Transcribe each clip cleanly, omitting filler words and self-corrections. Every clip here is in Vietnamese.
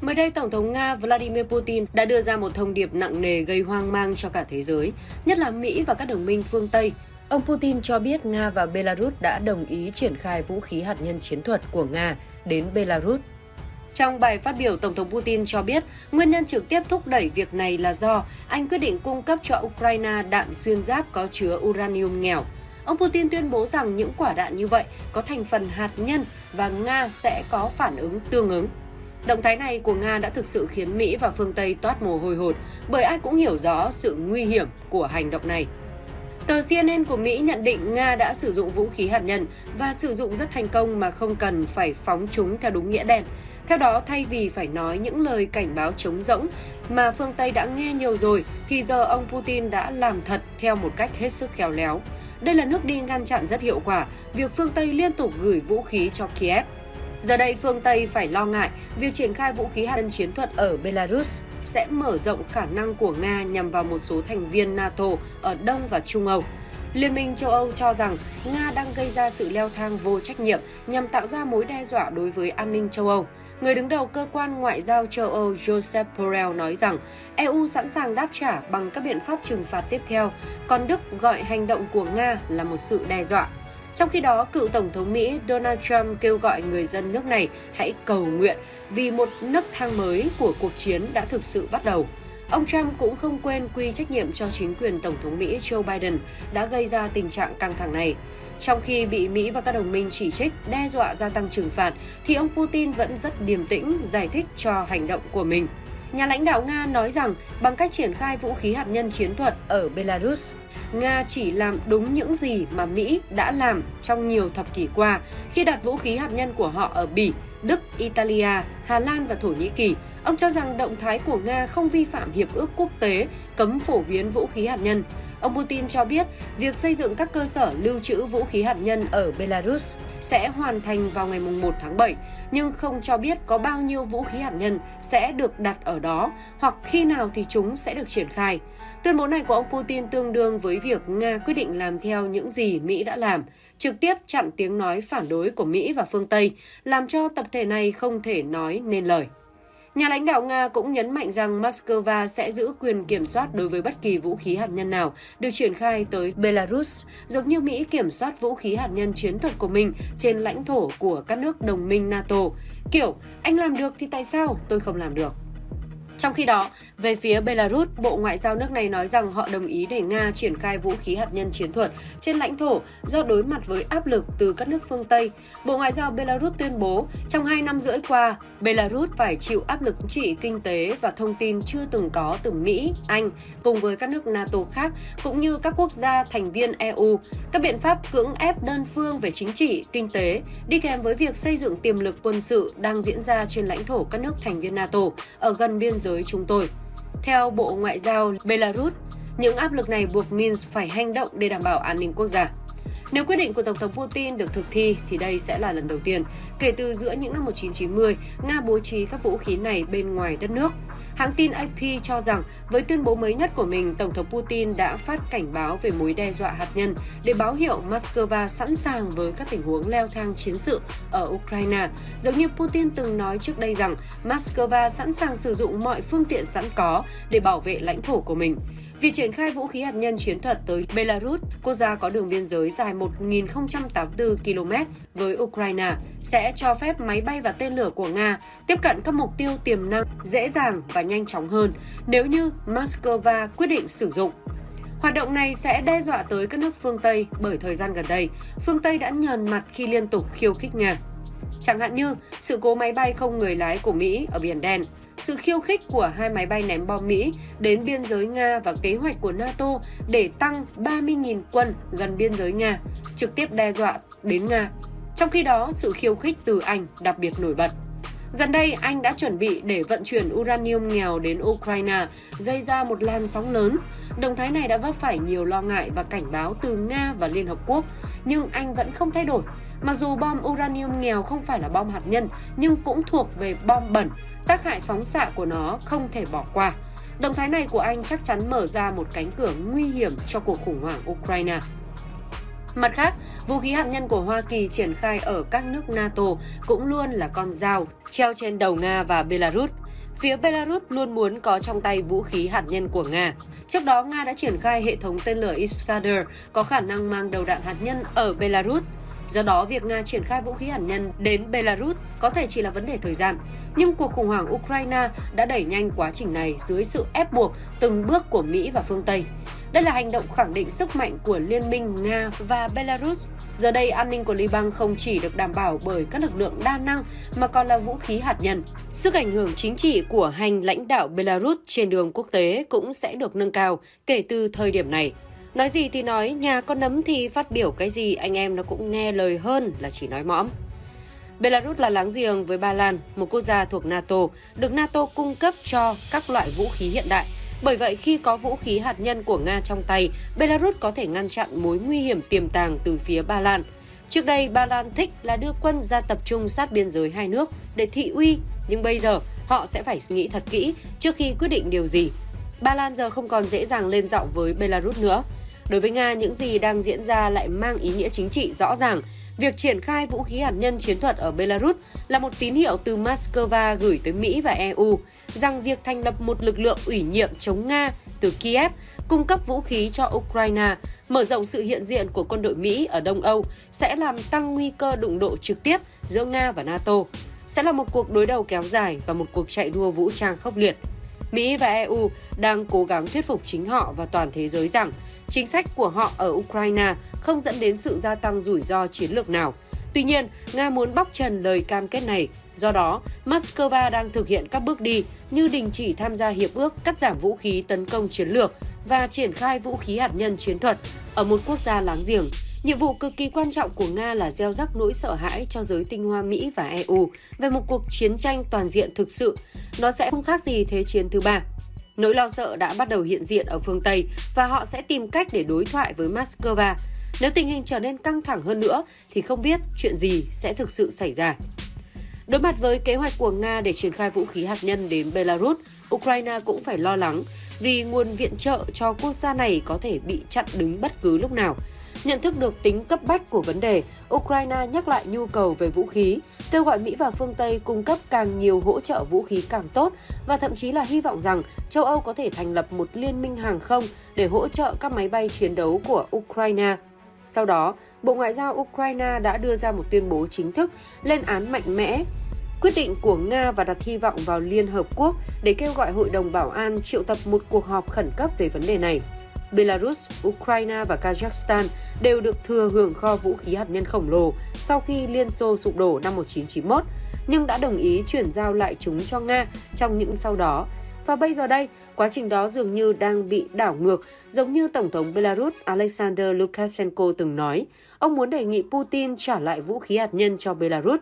Mới đây, Tổng thống Nga Vladimir Putin đã đưa ra một thông điệp nặng nề gây hoang mang cho cả thế giới, nhất là Mỹ và các đồng minh phương Tây. Ông Putin cho biết Nga và Belarus đã đồng ý triển khai vũ khí hạt nhân chiến thuật của Nga đến Belarus. Trong bài phát biểu, Tổng thống Putin cho biết nguyên nhân trực tiếp thúc đẩy việc này là do Anh quyết định cung cấp cho Ukraine đạn xuyên giáp có chứa uranium nghèo. Ông Putin tuyên bố rằng những quả đạn như vậy có thành phần hạt nhân và Nga sẽ có phản ứng tương ứng. Động thái này của Nga đã thực sự khiến Mỹ và phương Tây toát mồ hôi hột, bởi ai cũng hiểu rõ sự nguy hiểm của hành động này. Tờ CNN của Mỹ nhận định Nga đã sử dụng vũ khí hạt nhân và sử dụng rất thành công mà không cần phải phóng chúng theo đúng nghĩa đen. Theo đó, thay vì phải nói những lời cảnh báo trống rỗng mà phương Tây đã nghe nhiều rồi, thì giờ ông Putin đã làm thật theo một cách hết sức khéo léo. Đây là nước đi ngăn chặn rất hiệu quả việc phương Tây liên tục gửi vũ khí cho Kiev. Giờ đây, phương Tây phải lo ngại việc triển khai vũ khí hạt nhân chiến thuật ở Belarus sẽ mở rộng khả năng của Nga nhằm vào một số thành viên NATO ở Đông và Trung Âu. Liên minh châu Âu cho rằng Nga đang gây ra sự leo thang vô trách nhiệm nhằm tạo ra mối đe dọa đối với an ninh châu Âu. Người đứng đầu cơ quan ngoại giao châu Âu Josep Borrell nói rằng EU sẵn sàng đáp trả bằng các biện pháp trừng phạt tiếp theo, còn Đức gọi hành động của Nga là một sự đe dọa. Trong khi đó, cựu Tổng thống Mỹ Donald Trump kêu gọi người dân nước này hãy cầu nguyện vì một nấc thang mới của cuộc chiến đã thực sự bắt đầu. Ông Trump cũng không quên quy trách nhiệm cho chính quyền Tổng thống Mỹ Joe Biden đã gây ra tình trạng căng thẳng này. Trong khi bị Mỹ và các đồng minh chỉ trích, đe dọa gia tăng trừng phạt, thì ông Putin vẫn rất điềm tĩnh giải thích cho hành động của mình. Nhà lãnh đạo Nga nói rằng bằng cách triển khai vũ khí hạt nhân chiến thuật ở Belarus, Nga chỉ làm đúng những gì mà Mỹ đã làm trong nhiều thập kỷ qua khi đặt vũ khí hạt nhân của họ ở Bỉ, Đức, Italia, Hà Lan và Thổ Nhĩ Kỳ. Ông cho rằng động thái của Nga không vi phạm hiệp ước quốc tế cấm phổ biến vũ khí hạt nhân. Ông Putin cho biết việc xây dựng các cơ sở lưu trữ vũ khí hạt nhân ở Belarus sẽ hoàn thành vào ngày 1 tháng 7, nhưng không cho biết có bao nhiêu vũ khí hạt nhân sẽ được đặt ở đó hoặc khi nào thì chúng sẽ được triển khai. Tuyên bố này của ông Putin tương đương với việc Nga quyết định làm theo những gì Mỹ đã làm, trực tiếp chặn tiếng nói phản đối của Mỹ và phương Tây, làm cho tập thể này không thể nói nên lời. Nhà lãnh đạo Nga cũng nhấn mạnh rằng Moscow sẽ giữ quyền kiểm soát đối với bất kỳ vũ khí hạt nhân nào được triển khai tới Belarus, giống như Mỹ kiểm soát vũ khí hạt nhân chiến thuật của mình trên lãnh thổ của các nước đồng minh NATO. Kiểu, anh làm được thì tại sao tôi không làm được? Trong khi đó, về phía Belarus, Bộ Ngoại giao nước này nói rằng họ đồng ý để Nga triển khai vũ khí hạt nhân chiến thuật trên lãnh thổ do đối mặt với áp lực từ các nước phương Tây. Bộ Ngoại giao Belarus tuyên bố, trong 2 năm rưỡi qua, Belarus phải chịu áp lực chính trị, kinh tế và thông tin chưa từng có từ Mỹ, Anh, cùng với các nước NATO khác, cũng như các quốc gia thành viên EU. Các biện pháp cưỡng ép đơn phương về chính trị, kinh tế, đi kèm với việc xây dựng tiềm lực quân sự đang diễn ra trên lãnh thổ các nước thành viên NATO ở gần biên giới chúng tôi. Theo Bộ Ngoại giao Belarus, những áp lực này buộc Minsk phải hành động để đảm bảo an ninh quốc gia. Nếu quyết định của Tổng thống Putin được thực thi thì đây sẽ là lần đầu tiên kể từ giữa những năm 1990, Nga bố trí các vũ khí này bên ngoài đất nước. Hãng tin AP cho rằng với tuyên bố mới nhất của mình, Tổng thống Putin đã phát cảnh báo về mối đe dọa hạt nhân để báo hiệu Moscow sẵn sàng với các tình huống leo thang chiến sự ở Ukraine, giống như Putin từng nói trước đây rằng Moscow sẵn sàng sử dụng mọi phương tiện sẵn có để bảo vệ lãnh thổ của mình. Việc triển khai vũ khí hạt nhân chiến thuật tới Belarus, quốc gia có đường biên giới dài 1.084 km với Ukraine, sẽ cho phép máy bay và tên lửa của Nga tiếp cận các mục tiêu tiềm năng dễ dàng và nhanh chóng hơn nếu như Moscow quyết định sử dụng. Hoạt động này sẽ đe dọa tới các nước phương Tây bởi thời gian gần đây, phương Tây đã nhờn mặt khi liên tục khiêu khích Nga. Chẳng hạn như sự cố máy bay không người lái của Mỹ ở Biển Đen, sự khiêu khích của 2 máy bay ném bom Mỹ đến biên giới Nga và kế hoạch của NATO để tăng 30.000 quân gần biên giới Nga, trực tiếp đe dọa đến Nga. Trong khi đó, sự khiêu khích từ Anh đặc biệt nổi bật. Gần đây, Anh đã chuẩn bị để vận chuyển uranium nghèo đến Ukraine, gây ra một làn sóng lớn. Động thái này đã vấp phải nhiều lo ngại và cảnh báo từ Nga và Liên Hợp Quốc, nhưng Anh vẫn không thay đổi. Mặc dù bom uranium nghèo không phải là bom hạt nhân, nhưng cũng thuộc về bom bẩn, tác hại phóng xạ của nó không thể bỏ qua. Động thái này của Anh chắc chắn mở ra một cánh cửa nguy hiểm cho cuộc khủng hoảng Ukraine. Mặt khác, vũ khí hạt nhân của Hoa Kỳ triển khai ở các nước NATO cũng luôn là con dao treo trên đầu Nga và Belarus. Phía Belarus luôn muốn có trong tay vũ khí hạt nhân của Nga. Trước đó, Nga đã triển khai hệ thống tên lửa Iskander có khả năng mang đầu đạn hạt nhân ở Belarus. Do đó, việc Nga triển khai vũ khí hạt nhân đến Belarus có thể chỉ là vấn đề thời gian. Nhưng cuộc khủng hoảng Ukraine đã đẩy nhanh quá trình này dưới sự ép buộc từng bước của Mỹ và phương Tây. Đây là hành động khẳng định sức mạnh của liên minh Nga và Belarus. Giờ đây, an ninh của Liban không chỉ được đảm bảo bởi các lực lượng đa năng mà còn là vũ khí hạt nhân. Sức ảnh hưởng chính trị của hành lãnh đạo Belarus trên đường quốc tế cũng sẽ được nâng cao kể từ thời điểm này. Nói gì thì nói, nhà có nấm thì phát biểu cái gì anh em nó cũng nghe lời hơn là chỉ nói mõm. Belarus là láng giềng với Ba Lan, một quốc gia thuộc NATO, được NATO cung cấp cho các loại vũ khí hiện đại. Bởi vậy, khi có vũ khí hạt nhân của Nga trong tay, Belarus có thể ngăn chặn mối nguy hiểm tiềm tàng từ phía Ba Lan. Trước đây, Ba Lan thích là đưa quân ra tập trung sát biên giới hai nước để thị uy, nhưng bây giờ họ sẽ phải nghĩ thật kỹ trước khi quyết định điều gì. Ba Lan giờ không còn dễ dàng lên giọng với Belarus nữa. Đối với Nga, những gì đang diễn ra lại mang ý nghĩa chính trị rõ ràng. Việc triển khai vũ khí hạt nhân chiến thuật ở Belarus là một tín hiệu từ Moscow gửi tới Mỹ và EU rằng việc thành lập một lực lượng ủy nhiệm chống Nga từ Kiev, cung cấp vũ khí cho Ukraine, mở rộng sự hiện diện của quân đội Mỹ ở Đông Âu sẽ làm tăng nguy cơ đụng độ trực tiếp giữa Nga và NATO. Sẽ là một cuộc đối đầu kéo dài và một cuộc chạy đua vũ trang khốc liệt. Mỹ và EU đang cố gắng thuyết phục chính họ và toàn thế giới rằng chính sách của họ ở Ukraine không dẫn đến sự gia tăng rủi ro chiến lược nào. Tuy nhiên, Nga muốn bóc trần lời cam kết này. Do đó, Moscow đang thực hiện các bước đi như đình chỉ tham gia hiệp ước cắt giảm vũ khí tấn công chiến lược và triển khai vũ khí hạt nhân chiến thuật ở một quốc gia láng giềng. Nhiệm vụ cực kỳ quan trọng của Nga là gieo rắc nỗi sợ hãi cho giới tinh hoa Mỹ và EU về một cuộc chiến tranh toàn diện thực sự. Nó sẽ không khác gì Thế chiến thứ ba. Nỗi lo sợ đã bắt đầu hiện diện ở phương Tây và họ sẽ tìm cách để đối thoại với Moscow. Nếu tình hình trở nên căng thẳng hơn nữa thì không biết chuyện gì sẽ thực sự xảy ra. Đối mặt với kế hoạch của Nga để triển khai vũ khí hạt nhân đến Belarus, Ukraine cũng phải lo lắng vì nguồn viện trợ cho quốc gia này có thể bị chặn đứng bất cứ lúc nào. Nhận thức được tính cấp bách của vấn đề, Ukraine nhắc lại nhu cầu về vũ khí, kêu gọi Mỹ và phương Tây cung cấp càng nhiều hỗ trợ vũ khí càng tốt và thậm chí là hy vọng rằng châu Âu có thể thành lập một liên minh hàng không để hỗ trợ các máy bay chiến đấu của Ukraine. Sau đó, Bộ Ngoại giao Ukraine đã đưa ra một tuyên bố chính thức lên án mạnh mẽ quyết định của Nga và đặt hy vọng vào Liên Hợp Quốc để kêu gọi Hội đồng Bảo an triệu tập một cuộc họp khẩn cấp về vấn đề này. Belarus, Ukraine và Kazakhstan đều được thừa hưởng kho vũ khí hạt nhân khổng lồ sau khi Liên Xô sụp đổ năm 1991, nhưng đã đồng ý chuyển giao lại chúng cho Nga trong những sau đó. Và bây giờ đây, quá trình đó dường như đang bị đảo ngược, giống như Tổng thống Belarus Alexander Lukashenko từng nói. Ông muốn đề nghị Putin trả lại vũ khí hạt nhân cho Belarus.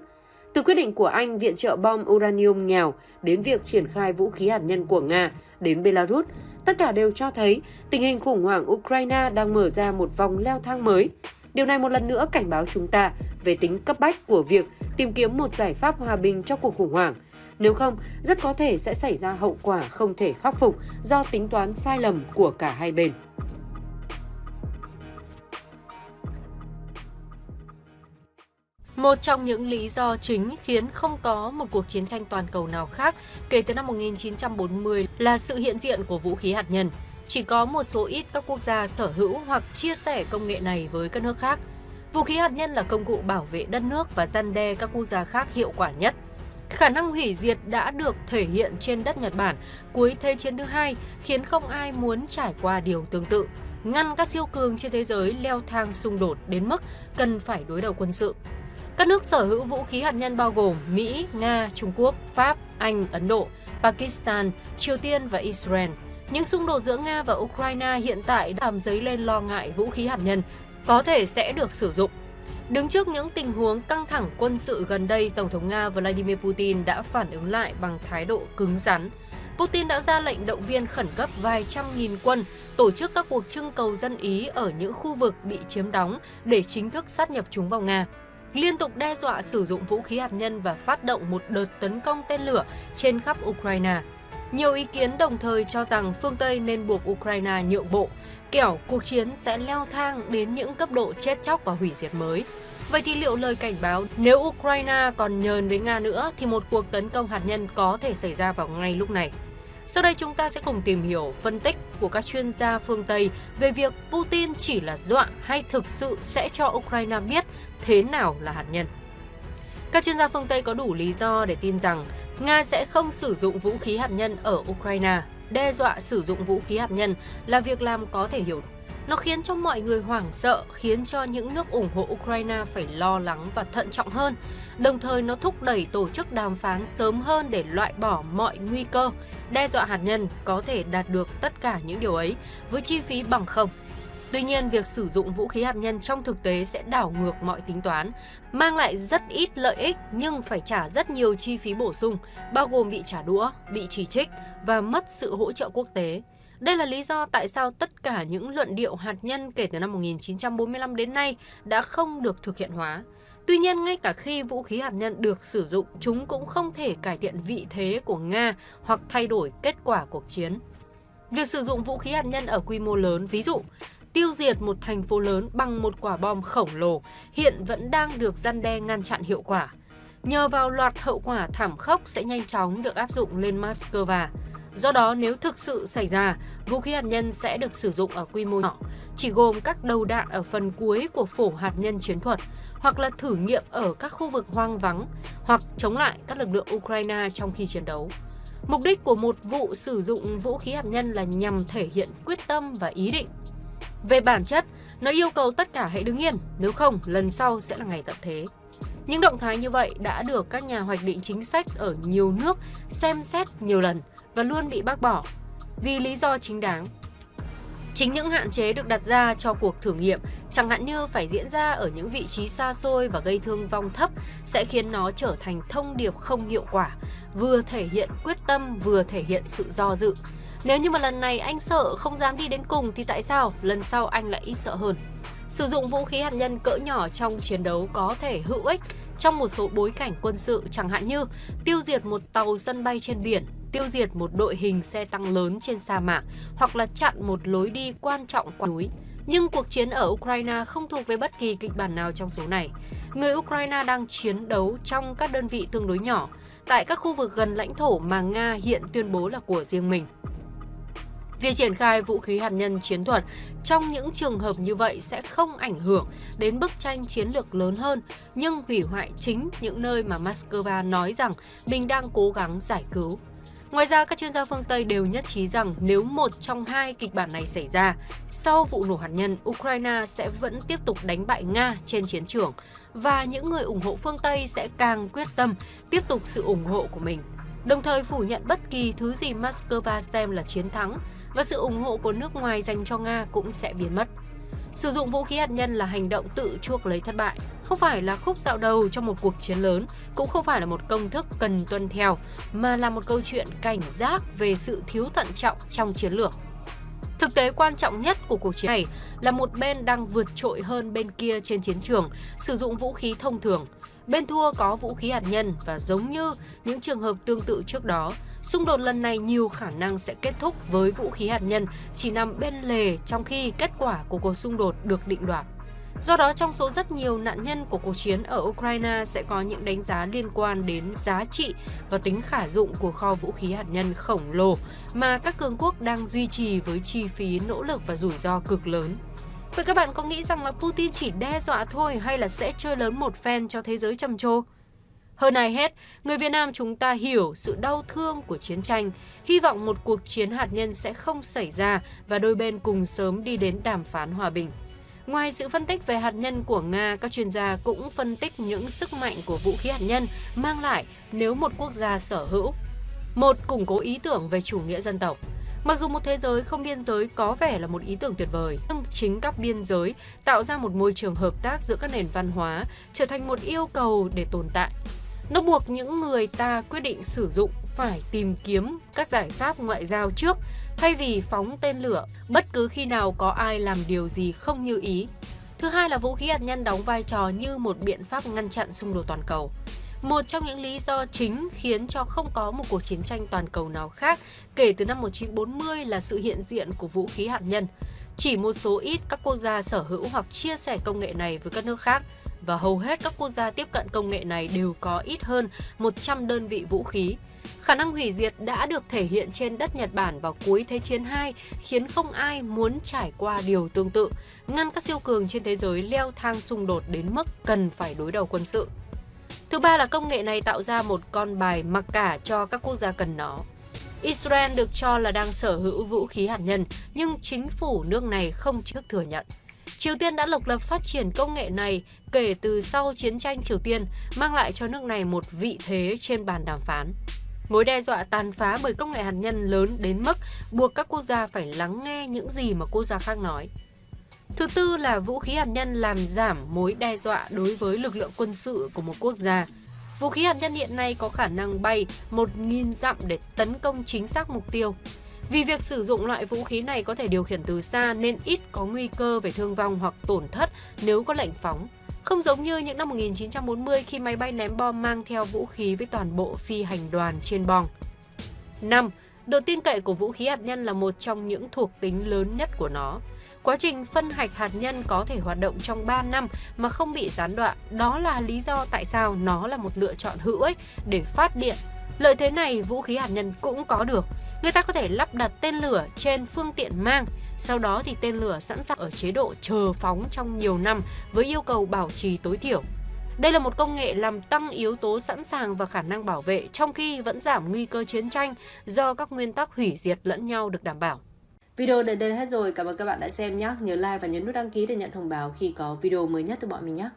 Từ quyết định của Anh viện trợ bom uranium nghèo đến việc triển khai vũ khí hạt nhân của Nga đến Belarus, tất cả đều cho thấy tình hình khủng hoảng Ukraine đang mở ra một vòng leo thang mới. Điều này một lần nữa cảnh báo chúng ta về tính cấp bách của việc tìm kiếm một giải pháp hòa bình cho cuộc khủng hoảng. Nếu không, rất có thể sẽ xảy ra hậu quả không thể khắc phục do tính toán sai lầm của cả hai bên. Một trong những lý do chính khiến không có một cuộc chiến tranh toàn cầu nào khác kể từ năm 1940 là sự hiện diện của vũ khí hạt nhân. Chỉ có một số ít các quốc gia sở hữu hoặc chia sẻ công nghệ này với các nước khác. Vũ khí hạt nhân là công cụ bảo vệ đất nước và răn đe các quốc gia khác hiệu quả nhất. Khả năng hủy diệt đã được thể hiện trên đất Nhật Bản cuối Thế chiến thứ hai, khiến không ai muốn trải qua điều tương tự, ngăn các siêu cường trên thế giới leo thang xung đột đến mức cần phải đối đầu quân sự. Các nước sở hữu vũ khí hạt nhân bao gồm Mỹ, Nga, Trung Quốc, Pháp, Anh, Ấn Độ, Pakistan, Triều Tiên và Israel. Những xung đột giữa Nga và Ukraine hiện tại đã làm dấy lên lo ngại vũ khí hạt nhân có thể sẽ được sử dụng. Đứng trước những tình huống căng thẳng quân sự gần đây, Tổng thống Nga Vladimir Putin đã phản ứng lại bằng thái độ cứng rắn. Putin đã ra lệnh động viên khẩn cấp vài trăm nghìn quân, tổ chức các cuộc trưng cầu dân Ý ở những khu vực bị chiếm đóng để chính thức sát nhập chúng vào Nga. Liên tục đe dọa sử dụng vũ khí hạt nhân và phát động một đợt tấn công tên lửa trên khắp Ukraine. Nhiều ý kiến đồng thời cho rằng phương Tây nên buộc Ukraine nhượng bộ, kẻo cuộc chiến sẽ leo thang đến những cấp độ chết chóc và hủy diệt mới. Vậy thì liệu lời cảnh báo nếu Ukraine còn nhờn với Nga nữa thì một cuộc tấn công hạt nhân có thể xảy ra vào ngay lúc này? Sau đây chúng ta sẽ cùng tìm hiểu phân tích của các chuyên gia phương Tây về việc Putin chỉ là dọa hay thực sự sẽ cho Ukraine biết thế nào là hạt nhân. Các chuyên gia phương Tây có đủ lý do để tin rằng Nga sẽ không sử dụng vũ khí hạt nhân ở Ukraine. Đe dọa sử dụng vũ khí hạt nhân là việc làm có thể hiểu. Nó khiến cho mọi người hoảng sợ, khiến cho những nước ủng hộ Ukraine phải lo lắng và thận trọng hơn. Đồng thời nó thúc đẩy tổ chức đàm phán sớm hơn để loại bỏ mọi nguy cơ. Đe dọa hạt nhân có thể đạt được tất cả những điều ấy với chi phí bằng không. Tuy nhiên, việc sử dụng vũ khí hạt nhân trong thực tế sẽ đảo ngược mọi tính toán, mang lại rất ít lợi ích nhưng phải trả rất nhiều chi phí bổ sung, bao gồm bị trả đũa, bị chỉ trích và mất sự hỗ trợ quốc tế. Đây là lý do tại sao tất cả những luận điệu hạt nhân kể từ năm 1945 đến nay đã không được thực hiện hóa. Tuy nhiên, ngay cả khi vũ khí hạt nhân được sử dụng, chúng cũng không thể cải thiện vị thế của Nga hoặc thay đổi kết quả cuộc chiến. Việc sử dụng vũ khí hạt nhân ở quy mô lớn, ví dụ, tiêu diệt một thành phố lớn bằng một quả bom khổng lồ, hiện vẫn đang được răn đe ngăn chặn hiệu quả. Nhờ vào loạt hậu quả thảm khốc sẽ nhanh chóng được áp dụng lên Moscow. Do đó, nếu thực sự xảy ra, vũ khí hạt nhân sẽ được sử dụng ở quy mô nhỏ, chỉ gồm các đầu đạn ở phần cuối của phổ hạt nhân chiến thuật, hoặc là thử nghiệm ở các khu vực hoang vắng, hoặc chống lại các lực lượng Ukraine trong khi chiến đấu. Mục đích của một vụ sử dụng vũ khí hạt nhân là nhằm thể hiện quyết tâm và ý định. Về bản chất, nó yêu cầu tất cả hãy đứng yên, nếu không, lần sau sẽ là ngày tận thế. Những động thái như vậy đã được các nhà hoạch định chính sách ở nhiều nước xem xét nhiều lần và luôn bị bác bỏ vì lý do chính đáng. Chính những hạn chế được đặt ra cho cuộc thử nghiệm, chẳng hạn như phải diễn ra ở những vị trí xa xôi và gây thương vong thấp, sẽ khiến nó trở thành thông điệp không hiệu quả, vừa thể hiện quyết tâm vừa thể hiện sự do dự. Nếu như mà lần này anh sợ không dám đi đến cùng thì tại sao lần sau anh lại ít sợ hơn? Sử dụng vũ khí hạt nhân cỡ nhỏ trong chiến đấu có thể hữu ích trong một số bối cảnh quân sự, chẳng hạn như tiêu diệt một tàu sân bay trên biển, tiêu diệt một đội hình xe tăng lớn trên sa mạc, hoặc là chặn một lối đi quan trọng qua núi. Nhưng cuộc chiến ở Ukraine không thuộc về bất kỳ kịch bản nào trong số này. Người Ukraine đang chiến đấu trong các đơn vị tương đối nhỏ, tại các khu vực gần lãnh thổ mà Nga hiện tuyên bố là của riêng mình. Việc triển khai vũ khí hạt nhân chiến thuật trong những trường hợp như vậy sẽ không ảnh hưởng đến bức tranh chiến lược lớn hơn, nhưng hủy hoại chính những nơi mà Moscow nói rằng mình đang cố gắng giải cứu. Ngoài ra, các chuyên gia phương Tây đều nhất trí rằng nếu một trong hai kịch bản này xảy ra, sau vụ nổ hạt nhân, Ukraine sẽ vẫn tiếp tục đánh bại Nga trên chiến trường và những người ủng hộ phương Tây sẽ càng quyết tâm tiếp tục sự ủng hộ của mình, đồng thời phủ nhận bất kỳ thứ gì Moscow xem là chiến thắng, và sự ủng hộ của nước ngoài dành cho Nga cũng sẽ biến mất. Sử dụng vũ khí hạt nhân là hành động tự chuộc lấy thất bại, không phải là khúc dạo đầu trong một cuộc chiến lớn, cũng không phải là một công thức cần tuân theo, mà là một câu chuyện cảnh giác về sự thiếu thận trọng trong chiến lược. Thực tế quan trọng nhất của cuộc chiến này là một bên đang vượt trội hơn bên kia trên chiến trường, sử dụng vũ khí thông thường. Bên thua có vũ khí hạt nhân và giống như những trường hợp tương tự trước đó, xung đột lần này nhiều khả năng sẽ kết thúc với vũ khí hạt nhân chỉ nằm bên lề trong khi kết quả của cuộc xung đột được định đoạt. Do đó, trong số rất nhiều nạn nhân của cuộc chiến ở Ukraine sẽ có những đánh giá liên quan đến giá trị và tính khả dụng của kho vũ khí hạt nhân khổng lồ mà các cường quốc đang duy trì với chi phí, nỗ lực và rủi ro cực lớn. Vậy các bạn có nghĩ rằng là Putin chỉ đe dọa thôi hay là sẽ chơi lớn một phen cho thế giới trầm trồ? Hơn ai hết, người Việt Nam chúng ta hiểu sự đau thương của chiến tranh, hy vọng một cuộc chiến hạt nhân sẽ không xảy ra và đôi bên cùng sớm đi đến đàm phán hòa bình. Ngoài sự phân tích về hạt nhân của Nga, các chuyên gia cũng phân tích những sức mạnh của vũ khí hạt nhân mang lại nếu một quốc gia sở hữu. Một, củng cố ý tưởng về chủ nghĩa dân tộc. Mặc dù một thế giới không biên giới có vẻ là một ý tưởng tuyệt vời, nhưng chính các biên giới tạo ra một môi trường hợp tác giữa các nền văn hóa trở thành một yêu cầu để tồn tại. Nó buộc những người ta quyết định sử dụng phải tìm kiếm các giải pháp ngoại giao trước thay vì phóng tên lửa bất cứ khi nào có ai làm điều gì không như ý. Thứ hai là vũ khí hạt nhân đóng vai trò như một biện pháp ngăn chặn xung đột toàn cầu. Một trong những lý do chính khiến cho không có một cuộc chiến tranh toàn cầu nào khác kể từ năm 1940 là sự hiện diện của vũ khí hạt nhân. Chỉ một số ít các quốc gia sở hữu hoặc chia sẻ công nghệ này với các nước khác, và hầu hết các quốc gia tiếp cận công nghệ này đều có ít hơn 100 đơn vị vũ khí. Khả năng hủy diệt đã được thể hiện trên đất Nhật Bản vào cuối Thế chiến II, khiến không ai muốn trải qua điều tương tự, ngăn các siêu cường trên thế giới leo thang xung đột đến mức cần phải đối đầu quân sự. Thứ ba là công nghệ này tạo ra một con bài mặc cả cho các quốc gia cần nó. Israel được cho là đang sở hữu vũ khí hạt nhân, nhưng chính phủ nước này không trước thừa nhận. Triều Tiên đã độc lập phát triển công nghệ này kể từ sau chiến tranh Triều Tiên, mang lại cho nước này một vị thế trên bàn đàm phán. Mối đe dọa tàn phá bởi công nghệ hạt nhân lớn đến mức buộc các quốc gia phải lắng nghe những gì mà quốc gia khác nói. Thứ tư là vũ khí hạt nhân làm giảm mối đe dọa đối với lực lượng quân sự của một quốc gia. Vũ khí hạt nhân hiện nay có khả năng bay 1.000 dặm để tấn công chính xác mục tiêu. Vì việc sử dụng loại vũ khí này có thể điều khiển từ xa nên ít có nguy cơ về thương vong hoặc tổn thất nếu có lệnh phóng. Không giống như những năm 1940 khi máy bay ném bom mang theo vũ khí với toàn bộ phi hành đoàn trên bong. 5. Độ tin cậy của vũ khí hạt nhân là một trong những thuộc tính lớn nhất của nó. Quá trình phân hạch hạt nhân có thể hoạt động trong 3 năm mà không bị gián đoạn. Đó là lý do tại sao nó là một lựa chọn hữu ích để phát điện. Lợi thế này vũ khí hạt nhân cũng có được. Người ta có thể lắp đặt tên lửa trên phương tiện mang, sau đó thì tên lửa sẵn sàng ở chế độ chờ phóng trong nhiều năm với yêu cầu bảo trì tối thiểu. Đây là một công nghệ làm tăng yếu tố sẵn sàng và khả năng bảo vệ, trong khi vẫn giảm nguy cơ chiến tranh do các nguyên tắc hủy diệt lẫn nhau được đảm bảo. Video đến đây hết rồi, cảm ơn các bạn đã xem nhé. Nhớ like và nhấn nút đăng ký để nhận thông báo khi có video mới nhất từ bọn mình nhé.